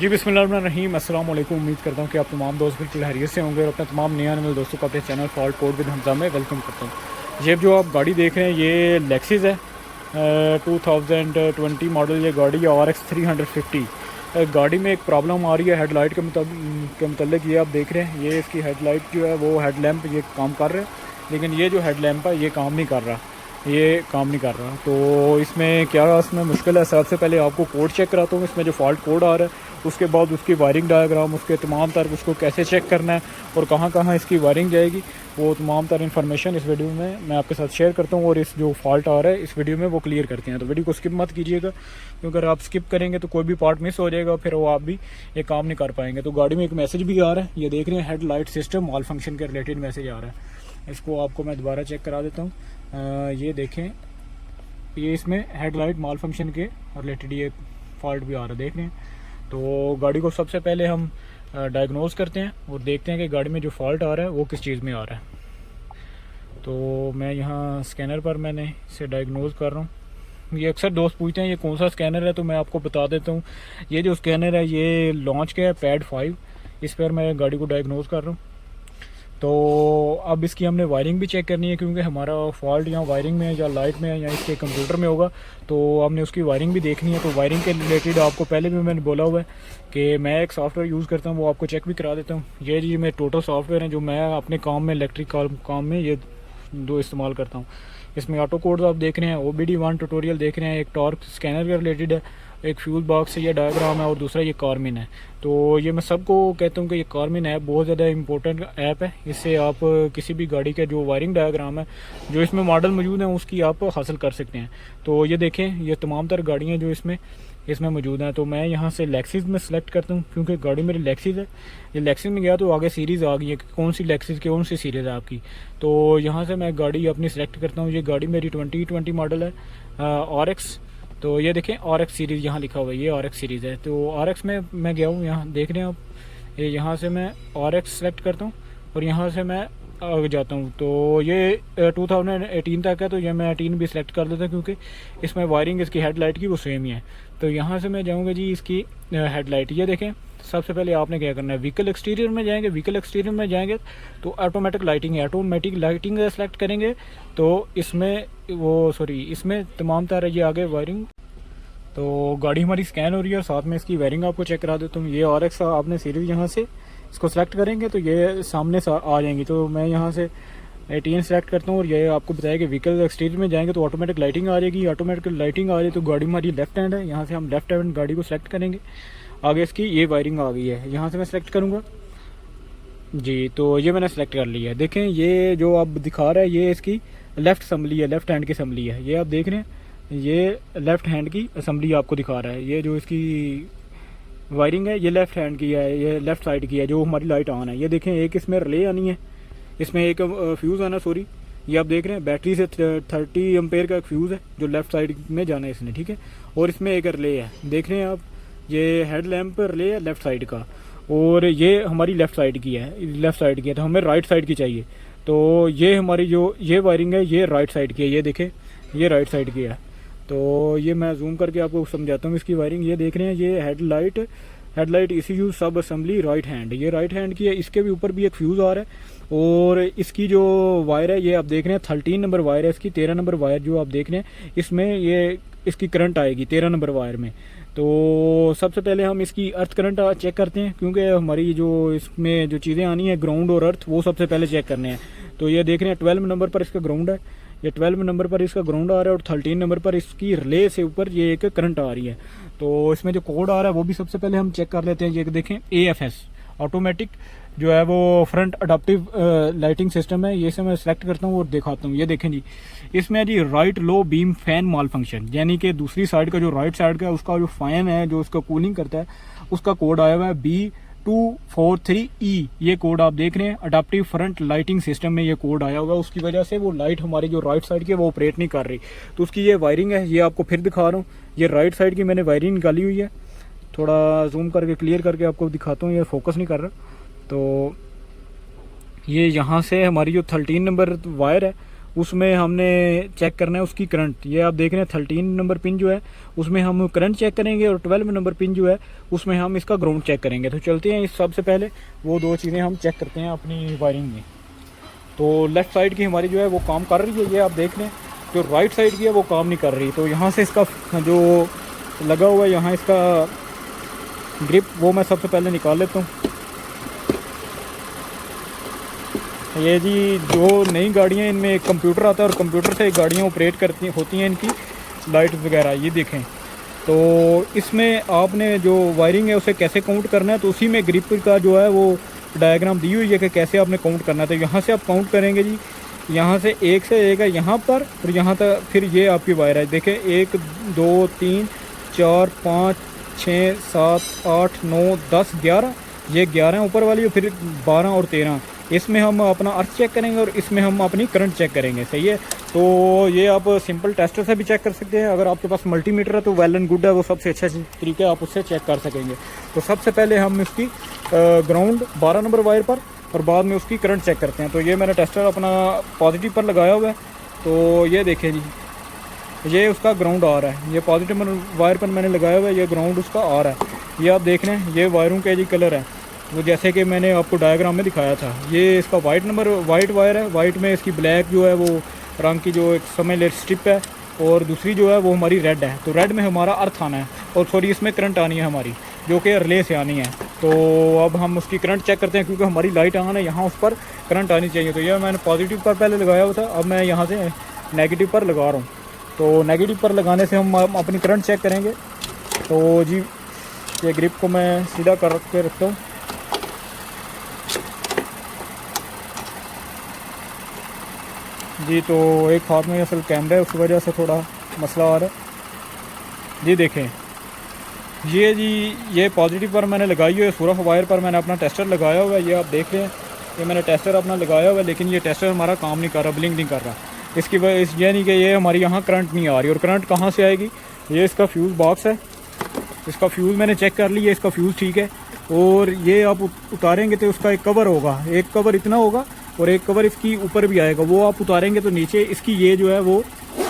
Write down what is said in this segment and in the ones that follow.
जी बिस्मिल्लाहिर्रहमानिर्रहीम, अस्सलाम वालेकुम। उम्मीद करता हूँ कि आप तमाम दोस्त बिल्कुल हैरियत से होंगे और अपने तमाम नया नए दोस्तों को अपने channel fault code with Hamza में वेलकम करता हूँ। ये जो आप गाड़ी देख रहे हैं ये लेक्सिस है, 2020 मॉडल ये गाड़ी है RX 350। गाड़ी में एक प्रॉब्लम आ रही है हेडलाइट के मतलब ये आप देख रहे हैं, ये इसकी हेडलाइट जो है वो हेडलैम्प ये काम कर रहे हैं, लेकिन ये जो हेडलैम्प है ये काम नहीं कर रहा, तो इसमें क्या इसमें मुश्किल है। सबसे पहले आपको कोड चेक कराता हूँ, इसमें जो फॉल्ट कोड आ रहा है, उसके बाद उसकी वायरिंग डायग्राम, उसके तमाम तर उसको कैसे चेक करना है और कहाँ कहाँ इसकी वायरिंग जाएगी, वो तमाम तर इन्फॉर्मेशन इस वीडियो में मैं आपके साथ शेयर करता हूँ। और इस जो फॉल्ट आ रहा है इस वीडियो में वो क्लियर करते हैं, तो वीडियो को स्किप मत कीजिएगा, क्योंकि अगर आप स्किप करेंगे तो कोई भी पार्ट मिस हो जाएगा, फिर वो आप भी ये काम नहीं कर पाएंगे। तो गाड़ी में एक मैसेज भी आ रहा है, ये देख रहे हैं, हेडलाइट सिस्टम माल फंक्शन के रिलेटेड मैसेज आ रहा है। इसको आपको मैं दोबारा चेक करा देता हूँ। ये देखें, ये इसमें हेडलाइट माल फंक्शन के रिलेटेड ये फॉल्ट भी आ रहा है, देख रहे हैं। तो गाड़ी को सबसे पहले हम डायग्नोज करते हैं और देखते हैं कि गाड़ी में जो फॉल्ट आ रहा है वो किस चीज़ में आ रहा है। तो मैं यहाँ स्कैनर पर मैंने इसे डायग्नोज कर रहा हूँ। ये अक्सर दोस्त पूछते हैं ये कौन सा स्कैनर है, तो मैं आपको बता देता हूँ। ये जो स्कैनर है ये लॉन्च का है, पैड 5, इस पर मैं गाड़ी को डायग्नोज कर रहा हूँ। तो अब इसकी हमने वायरिंग भी चेक करनी है, क्योंकि हमारा फॉल्ट यहाँ वायरिंग में या लाइट में या इसके कंप्यूटर में होगा, तो हमने उसकी वायरिंग भी देखनी है। तो वायरिंग के रिलेटेड आपको पहले भी मैंने बोला हुआ है कि मैं एक सॉफ्टवेयर यूज़ करता हूँ, वो आपको चेक भी करा देता हूँ। ये जी मेरे टोटल सॉफ्टवेयर हैं जो मैं अपने काम में, इलेक्ट्रिक काम में ये दो इस्तेमाल करता हूँ। इसमें ऑटो कोड्स आप देख रहे हैं, OBD1 ट्यूटोरियल देख रहे हैं, एक टॉर्क स्कैनर के रिलेटेड है, एक फ्यूल बॉक्स से ये डायग्राम है, और दूसरा ये कार्मिन है। तो ये मैं सबको कहता हूँ कि ये कार्मिन ऐप बहुत ज़्यादा इंपॉर्टेंट ऐप है। इससे आप किसी भी गाड़ी का जो वायरिंग डायग्राम है, जो इसमें मॉडल मौजूद है, उसकी आप हासिल कर सकते हैं। तो ये देखें, ये तमाम तर गाड़ियाँ जो इसमें मौजूद हैं। तो मैं यहाँ से लेक्सिस में सेलेक्ट करता हूँ, क्योंकि गाड़ी मेरी लेक्सिस है। ये लेक्सिस में गया तो आगे सीरीज़ आ गई है, कौन सी लेक्सिस कौन सी सीरीज़ है आपकी। तो यहाँ से मैं गाड़ी अपनी सेलेक्ट करता हूँ। ये गाड़ी मेरी 2020 मॉडल है, RX। तो ये देखें RX सीरीज़ यहाँ लिखा हुआ है, ये RX सीरीज़ है। तो RX में मैं गया हूँ, यहाँ देख रहे हैं आप, ये यहाँ से मैं RX सेलेक्ट करता हूँ और यहाँ से मैं आगे जाता हूँ। तो ये 2018 तक है, तो ये मैं 18 भी सिलेक्ट कर देता हूँ, क्योंकि इसमें वायरिंग इसकी हेडलाइट की वो सेम ही है। तो यहाँ से मैं जाऊँगा जी इसकी हेडलाइट। ये देखें, सबसे पहले आपने क्या करना है, व्हीकल एक्सटीरियर में जाएंगे। व्हीकल एक्सटीरियर में जाएंगे तो ऑटोमेटिक लाइटिंग है, ऑटोमेटिक लाइटिंग सेलेक्ट करेंगे। तो इसमें तमाम तरह ये आगे वायरिंग। तो गाड़ी हमारी स्कैन हो रही है और साथ में इसकी वायरिंग आपको चेक करा देता हूँ। ये RX आपने सीरीज यहाँ से इसको सेलेक्ट करेंगे तो ये सामने आ जाएंगी। तो मैं यहाँ से 18 सेलेक्ट करता हूँ और ये आपको बताया कि व्हीकल एक्सटीरियर में जाएंगे तो ऑटोमेटिक लाइटिंग आ जाएगी। ऑटोमेटिक लाइटिंग आ रही है तो गाड़ी हमारी लेफ्ट हैंड है, यहाँ से हम लेफ्ट हैंड गाड़ी को सेलेक्ट करेंगे। आगे इसकी ये वायरिंग आ गई है, यहाँ से मैं सेलेक्ट करूँगा जी। तो ये मैंने सेलेक्ट कर लिया है। देखें, ये जो आप दिखा रहा है ये इसकी लेफ्ट असम्बली है, लेफ्ट हैंड की असम्बली है। ये आप देख रहे हैं, ये लेफ़्ट हैंड की असम्बली आपको दिखा रहा है। ये जो इसकी वायरिंग है ये लेफ़्ट हैंड की है, ये लेफ़्ट साइड की है जो हमारी लाइट ऑन है। ये देखें, एक इसमें रिले आनी है, इसमें एक फ्यूज़ आना, सॉरी, ये आप देख रहे हैं बैटरी से 30 एम्पेयर का एक फ्यूज़ है जो लेफ़्ट साइड में जाना है इसने, ठीक है। और इसमें एक रिले है, देख रहे हैं आप, ये हेड लैम्प रिले है लेफ़्ट साइड का, और ये हमारी लेफ़्ट साइड की है, तो हमें राइट साइड की चाहिए। तो ये हमारी जो ये वायरिंग है ये राइट साइड की है, ये देखें, ये राइट साइड की है। तो ये मैं जूम करके आपको समझाता हूँ इसकी वायरिंग। ये देख रहे हैं, ये हेडलाइट ECU सब असेंबली राइट हैंड, ये राइट हैंड की है। इसके भी ऊपर भी एक फ्यूज़ आ रहा है, और इसकी जो वायर है ये आप देख रहे हैं 13 नंबर वायर है इसकी। 13 नंबर वायर जो आप देख रहे हैं, इसमें ये इसकी करंट आएगी 13 नंबर वायर में। तो सबसे पहले हम इसकी अर्थ करंट चेक करते हैं, क्योंकि हमारी जो इसमें जो चीज़ें आनी है ग्राउंड और अर्थ, वो सबसे पहले चेक करने हैं। तो ये देख रहे हैं 12 नंबर पर इसका ग्राउंड है, ये 12 नंबर पर इसका ग्राउंड आ रहा है, और 13 नंबर पर इसकी रिले से ऊपर ये एक करंट आ रही है। तो इसमें जो कोड आ रहा है वो भी सबसे पहले हम चेक कर लेते हैं। ये देखें, AFS ऑटोमेटिक जो है वो फ्रंट अडॉप्टिव लाइटिंग सिस्टम है। ये से मैं सेलेक्ट करता हूँ और दिखाता हूँ। ये देखें जी, इसमें जी राइट लो बीम फैन माल फंक्शन, यानी कि दूसरी साइड का जो राइट साइड का उसका जो फैन है जो उसका कूलिंग करता है, उसका कोड आया हुआ है B243E। ये कोड आप देख रहे हैं, अडॉप्टिव फ्रंट लाइटिंग सिस्टम में ये कोड आया हुआ है। उसकी वजह से वो लाइट हमारी जो राइट साइड की है वो ऑपरेट नहीं कर रही। तो उसकी ये वायरिंग है, ये आपको फिर दिखा रहा हूँ। ये राइट साइड की मैंने वायरिंग निकाली हुई है, थोड़ा जूम करके क्लियर करके आपको दिखाता हूँ, ये फोकस नहीं कर रहा। तो ये यहाँ से हमारी जो 13 नंबर वायर है उसमें हमने चेक करना है उसकी करंट। ये आप देख रहे हैं 13 नंबर पिन जो है उसमें हम करंट चेक करेंगे, और 12 नंबर पिन जो है उसमें हम इसका ग्राउंड चेक करेंगे। तो चलते हैं, इस सबसे पहले वो दो चीज़ें हम चेक करते हैं अपनी वायरिंग में। तो लेफ़्ट साइड की हमारी जो है वो काम कर रही है, ये आप देख लें। जो राइट साइड की है वो काम नहीं कर रही। तो यहाँ से इसका जो लगा हुआ है यहाँ इसका ग्रिप, वो मैं सबसे पहले निकाल लेता हूँ। ये जी जो नई गाड़ियाँ इनमें एक कंप्यूटर आता है और कंप्यूटर से गाड़ियाँ ऑपरेट करती होती हैं इनकी लाइट वगैरह, ये देखें। तो इसमें आपने जो वायरिंग है उसे कैसे काउंट करना है, तो उसी में ग्रिप का जो है वो डायग्राम दी हुई है कि कैसे आपने काउंट करना है। तो यहाँ से आप काउंट करेंगे जी, यहाँ से 1 से 1 है यहाँ पर, और यहाँ तक फिर ये आपकी वायर है। देखें 1 2 3 4 5 6 7 8 9 10 11, ये 11 ऊपर वाली, और फिर 12 और 13 इसमें हम अपना अर्थ चेक करेंगे और इसमें हम अपनी करंट चेक करेंगे। सही है। तो ये आप सिंपल टेस्टर से भी चेक कर सकते हैं। अगर आपके पास मल्टीमीटर है तो वेल एंड गुड है, वो सबसे अच्छा तरीका है, आप उससे चेक कर सकेंगे। तो सबसे पहले हम इसकी ग्राउंड 12 नंबर वायर पर और बाद में उसकी करंट चेक करते हैं। तो ये मैंने टेस्टर अपना पॉजिटिव पर लगाया हुआ है। तो ये देखें जी, ये उसका ग्राउंड आ रहा है, ये पॉजिटिव वायर पर मैंने लगाया हुआ है, ये ग्राउंड उसका आ रहा है। ये आप देख रहे हैं, ये वायरों के जी कलर है वो जैसे कि मैंने आपको डायग्राम में दिखाया था। ये इसका वाइट वायर है, वाइट में इसकी ब्लैक जो है वो रंग की जो एक समझ ले स्ट्रिप है, और दूसरी जो है वो हमारी रेड है। तो रेड में हमारा अर्थ आना है, और सॉरी इसमें करंट आनी है हमारी, जो कि रिले से आनी है। तो अब हम उसकी करंट चेक करते हैं, क्योंकि हमारी लाइट ऑन है, यहाँ उस पर करंट आनी चाहिए। तो ये मैंने पॉजिटिव पर पहले लगाया हुआ था, अब मैं यहाँ से नेगेटिव पर लगा रहा हूँ। तो नेगेटिव पर लगाने से हम अपनी करंट चेक करेंगे। तो जी ये ग्रिप को मैं सीधा कर के रखता हूँ। जी तो एक हाथ में असल कैमरा है, उस वजह से थोड़ा मसला आ रहा है। जी देखें, ये जी ये पॉजिटिव पर मैंने लगाई हुई है, सुरख वायर पर मैंने अपना टेस्टर लगाया हुआ है। ये आप देख रहे हैं, ये मैंने टेस्टर अपना लगाया हुआ है, लेकिन ये टेस्टर हमारा काम नहीं कर रहा, ब्लिंक नहीं कर रहा। इसकी वजह ये नहीं कि ये हमारी यहाँ करंट नहीं आ रही। और करंट कहाँ से आएगी, ये इसका फ्यूज़ बॉक्स है, इसका फ्यूज़ मैंने चेक कर लिया, इसका फ्यूज़ ठीक है। और ये आप उतारेंगे तो उसका एक कवर होगा, एक कवर इतना होगा और एक कवर इसकी ऊपर भी आएगा, वो आप उतारेंगे तो नीचे इसकी ये जो है वो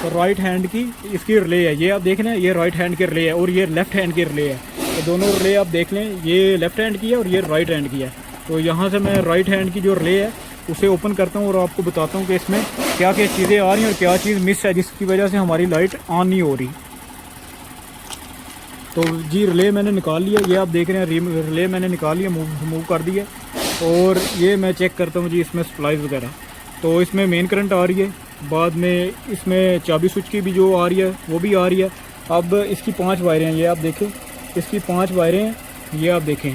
राइट हैंड की इसकी रिले है। ये आप देख लें, ये राइट हैंड की रिले है और ये लेफ़्ट हैंड की रिले है। तो दोनों रिले आप देख लें, ये लेफ़्ट हैंड की है और ये राइट हैंड की है। तो यहाँ से मैं राइट हैंड की जो रिले है उसे ओपन करता हूँ और आपको बताता हूँ कि इसमें क्या क्या चीज़ें आ रही हैं और क्या चीज़ मिस है, जिसकी वजह से हमारी लाइट ऑन नहीं हो रही। तो जी रिले मैंने निकाल लिया, ये आप देख रहे हैं रिले मैंने निकाल लिया, मूव कर दिया। और ये मैं चेक करता हूँ जी इसमें सप्लाईज वगैरह। तो इसमें मेन करंट आ रही है, बाद में इसमें चाबी स्विच की भी जो आ रही है वो भी आ रही है। अब इसकी 5 वायरें हैं, ये आप देखें, इसकी 5 वायरें हैं, ये आप देखें।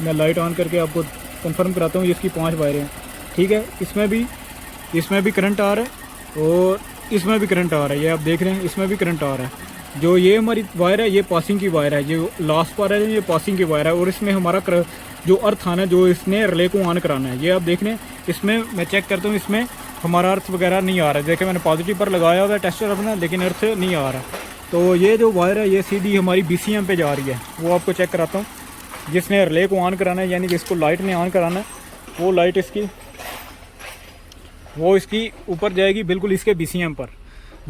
मैं लाइट ऑन करके आपको कंफर्म कराता हूँ, ये इसकी 5 वायरें हैं, ठीक है। इसमें भी करंट आ रहा है और इसमें भी करंट आ रहा है, ये आप देख रहे हैं, इसमें भी करंट आ रहा है। जो ये हमारी वायर है ये पासिंग की वायर है, जो लास्ट पर है ये पासिंग की वायर है। और इसमें हमारा जो अर्थ आना है, जो इसने रिले को ऑन कराना है, ये आप देख रहे हैं। इसमें मैं चेक करता हूँ, इसमें हमारा अर्थ वगैरह नहीं आ रहा है। देखिए मैंने पॉजिटिव पर लगाया हुआ है टेस्टर अपना, लेकिन अर्थ नहीं आ रहा। तो ये जो वायर है ये सीधी हमारी BCM पे जा रही है, वो आपको चेक कराता हूँ। जिसने रिले को ऑन कराना है, यानी जिसको लाइट ने ऑन कराना है, वो लाइट इसकी ऊपर जाएगी बिल्कुल इसके BCM पर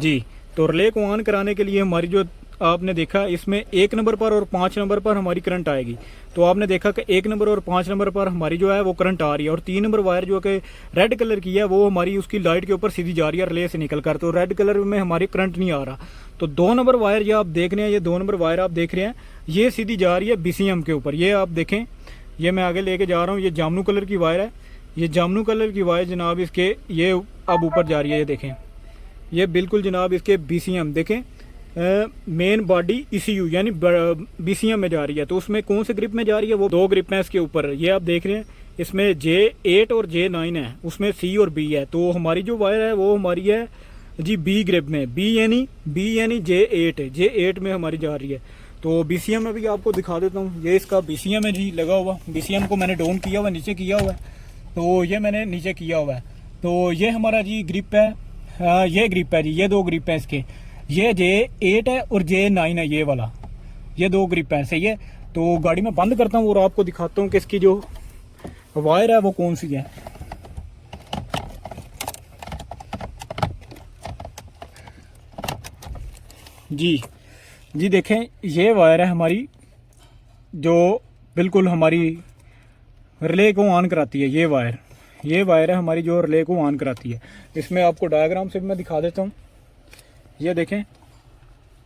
जी। तो रिले को ऑन कराने के लिए हमारी जो आपने देखा इसमें 1 नंबर पर और 5 नंबर पर हमारी करंट आएगी। तो आपने देखा कि 1 नंबर और 5 नंबर पर हमारी जो है वो करंट आ रही है। और 3 नंबर वायर जो कि रेड कलर की है वो हमारी उसकी लाइट के ऊपर सीधी जा रही है रिले से निकल कर। तो रेड कलर में हमारी करंट नहीं आ रहा। तो 2 नंबर वायर ये आप देख रहे हैं, ये 2 नंबर वायर आप देख रहे हैं, ये सीधी जा रही है BCM के ऊपर। ये आप देखें, ये मैं आगे लेके जा रहा हूँ, ये जामनू कलर की वायर है। ये जामनू कलर की वायर जनाब इसके ये अब ऊपर जा रही है, ये देखें, ये बिल्कुल जनाब इसके BCM देखें, मेन बॉडी ECU यानी BCM में जा रही है। तो उसमें कौन से ग्रिप में जा रही है, वो 2 ग्रिप हैं इसके ऊपर, ये आप देख रहे हैं। इसमें J8 और J9 है, उसमें C और B है। तो हमारी जो वायर है वो हमारी है जी B ग्रिप में, B यानी J8 में हमारी जा रही है। तो BCM में भी आपको दिखा देता हूँ, ये इसका BCM है जी लगा हुआ। BCM को मैंने डाउन किया हुआ, नीचे किया हुआ है। तो ये मैंने नीचे किया हुआ है। तो ये हमारा जी ग्रिप है, ये ग्रिप है जी, ये 2 ग्रिप है इसके, ये J8 है और J9 है, ये वाला, ये 2 ग्रिप है। सही है। तो गाड़ी में बंद करता हूँ और आपको दिखाता हूँ कि इसकी जो वायर है वो कौन सी है। जी जी देखें, ये वायर है हमारी जो बिल्कुल हमारी रिले को ऑन कराती है। ये वायर है हमारी जो रिले को ऑन कराती है। इसमें आपको डायग्राम से मैं दिखा देता हूँ। ये देखें,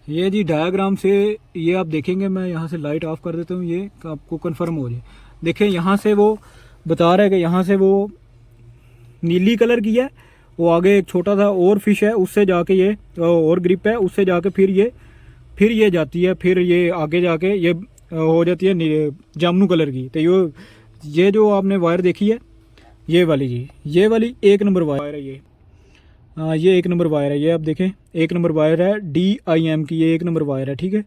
ये जी डायग्राम से ये आप देखेंगे। मैं यहाँ से लाइट ऑफ कर देता हूँ, ये आपको कंफर्म हो जाए। देखें, यहाँ से वो बता रहा है कि यहाँ से वो नीली कलर की है, वो आगे एक छोटा सा और फिश है, उससे जाके ये और ग्रिप है, उससे जाके फिर ये जाती है, फिर ये आगे जाके ये हो जाती है जामनू कलर की। तो ये जो आपने वायर देखी है, ये वाली जी, ये वाली 1 नंबर वायर है ये। ये 1 नंबर वायर है, ये आप देखें 1 नंबर वायर है, DIM की ये 1 नंबर वायर है, ठीक है।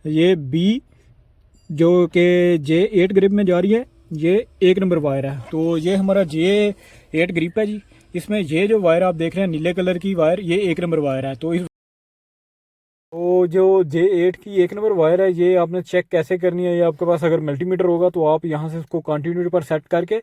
ये B जो कि J8 ग्रिप में जा रही है, ये 1 नंबर वायर है। तो ये हमारा J8 ग्रिप है जी। इसमें ये जो वायर आप देख रहे हैं नीले कलर की वायर, ये 1 नंबर वायर है। तो जो J8 की 1 नंबर वायर है, ये आपने चेक कैसे करनी है। ये आपके पास अगर मल्टीमीटर होगा तो आप यहाँ से उसको कंटिन्यूटी पर सेट करके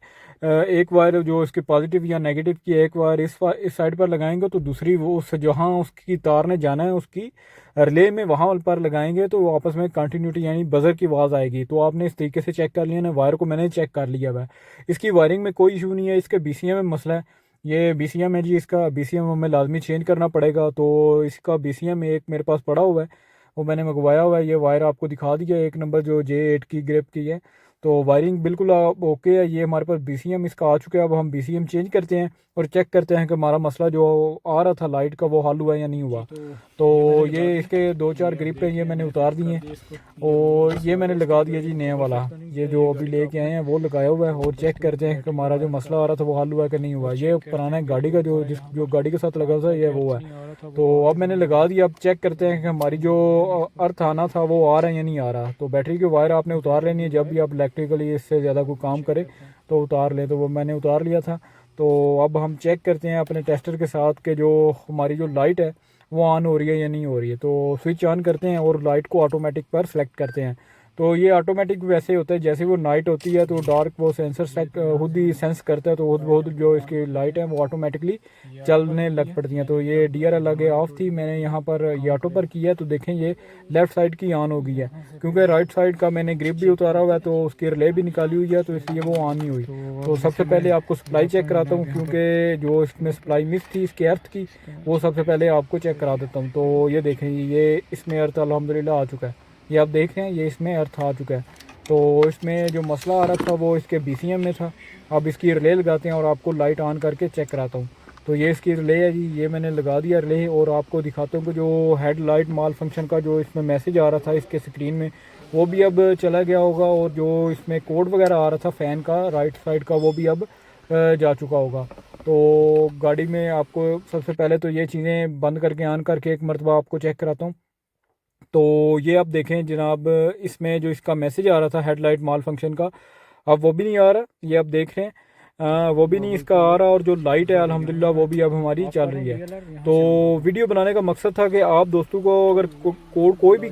एक वायर जो इसकी पॉजिटिव या नेगेटिव की एक वायर इस साइड पर लगाएंगे, तो दूसरी वो उस जहाँ उसकी तार ने जाना है उसकी रिले में वहाँ पर लगाएंगे, तो आपस में कंटिन्यूटी यानी बजर की आवाज़ आएगी। तो आपने इस तरीके से चेक कर लिया ना। वायर को मैंने चेक कर लिया हुआ है। इसकी वायरिंग में कोई इशू नहीं है। इसके BCM में मसला है। ये BCM है जी, इसका BCM हमें लाजमी चेंज करना पड़ेगा। तो इसका BCM एक मेरे पास पड़ा हुआ है, वो मैंने मंगवाया हुआ है। ये वायर आपको दिखा दिया 1 नंबर जो J8 की ग्रिप की है। तो वायरिंग बिल्कुल ओके है। ये हमारे पास BCM इसका आ चुका है। अब हम BCM चेंज करते हैं और चेक करते हैं कि हमारा मसला जो आ रहा था लाइट का वो हल हुआ या नहीं हुआ। तो ये इसके 2-4 ग्रिप हैं, ये मैंने उतार दिए हैं और ये मैंने लगा दिया जी नया वाला। ये जो अभी लेके आए हैं वो लगाया हुआ है और चेक करते हैं कि हमारा जो मसला आ रहा था वो हल हुआ कि नहीं हुआ। ये पुराना गाड़ी का जो गाड़ी के साथ लगा था ये वो है। तो अब मैंने लगा दिया। अब चेक करते हैं कि हमारी जो अर्थ आना था वो आ रहा है या नहीं आ रहा। तो बैटरी की वायर आपने उतार लेनी है। जब भी आप इलेक्ट्रिकली इससे ज़्यादा कोई काम करे तो उतार लें। तो वो मैंने उतार लिया था। तो अब हम चेक करते हैं अपने टेस्टर के साथ कि जो हमारी जो लाइट है वो ऑन हो रही है या नहीं हो रही है। तो स्विच ऑन करते हैं और लाइट को ऑटोमेटिक पर सेलेक्ट करते हैं। तो ये ऑटोमेटिक वैसे होता है जैसे वो नाइट होती है तो डार्क वो सेंसर खुद ही सेंस करता है, तो खुद जो इसकी लाइट है वो ऑटोमेटिकली चलने लग पड़ती हैं। तो ये DRL आगे ऑफ थी, मैंने यहाँ पर ये ऑटो पर किया। तो देखें ये लेफ़्ट साइड की ऑन हो गई है, क्योंकि राइट साइड का मैंने ग्रिप भी उतारा हुआ है तो उसकी रिले भी निकाली हुई है, तो इसलिए वो ऑन नहीं हुई। तो सबसे पहले आपको सप्लाई चेक कराता हूँ, क्योंकि जो इसमें सप्लाई मिस थी इसके अर्थ की, वो सबसे पहले आपको चेक करा देता हूँ। तो ये देखें, ये इसमें अर्थ अल्हम्दुलिल्लाह आ चुका है। ये आप देख रहे हैं, ये इसमें अर्थ आ चुका है। तो इसमें जो मसला आ रहा था वो इसके BCM में था। अब इसकी रिले लगाते हैं और आपको लाइट ऑन करके चेक कराता हूँ। तो ये इसकी रिले है जी, ये मैंने लगा दिया रिले और आपको दिखाता हूँ कि जो हेडलाइट माल फंक्शन का जो इसमें मैसेज आ रहा था इसके स्क्रीन में, वो भी अब चला गया होगा। और जो इसमें कोड वगैरह आ रहा था फ़ैन का राइट साइड का, वो भी अब जा चुका होगा। तो गाड़ी में आपको सबसे पहले तो ये चीज़ें बंद करके ऑन करके एक मरतबा आपको चेक कराता हूँ। तो ये आप देखें जनाब, इसमें जो इसका मैसेज आ रहा था हेडलाइट माल फंक्शन का, अब वो भी नहीं आ रहा। ये आप देख रहे हैं, वो भी नहीं इसका आ रहा। और जो लाइट है अल्हम्दुलिल्लाह वो भी अब हमारी चल रही है। तो वीडियो बनाने का मकसद था कि आप दोस्तों को अगर कोई भी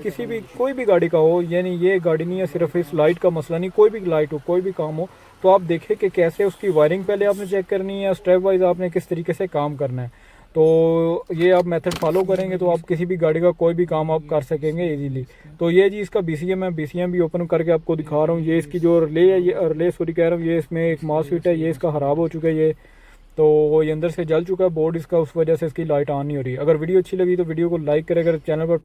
कोई भी गाड़ी का हो, यानी ये गाड़ी नहीं है सिर्फ इस लाइट का मसला नहीं, कोई भी लाइट हो कोई भी काम हो, तो आप देखें कि कैसे उसकी वायरिंग पहले आपने चेक करनी है, स्टेप वाइज आपने किस तरीके से काम करना है। तो ये आप मेथड फॉलो करेंगे तो आप किसी भी गाड़ी का कोई भी काम आप कर सकेंगे इजीली। तो ये जी इसका BCM है, BCM भी ओपन करके आपको दिखा रहा हूँ। ये इसकी जो रिले है, ये रिले सॉरी कह रहा हूँ, ये इसमें एक मॉसफेट है, ये इसका ख़राब हो चुका है ये। तो ये अंदर से जल चुका है बोर्ड इसका, उस वजह से इसकी लाइट ऑन नहीं हो रही। अगर वीडियो अच्छी लगी तो वीडियो को लाइक करें। अगर चैनल पर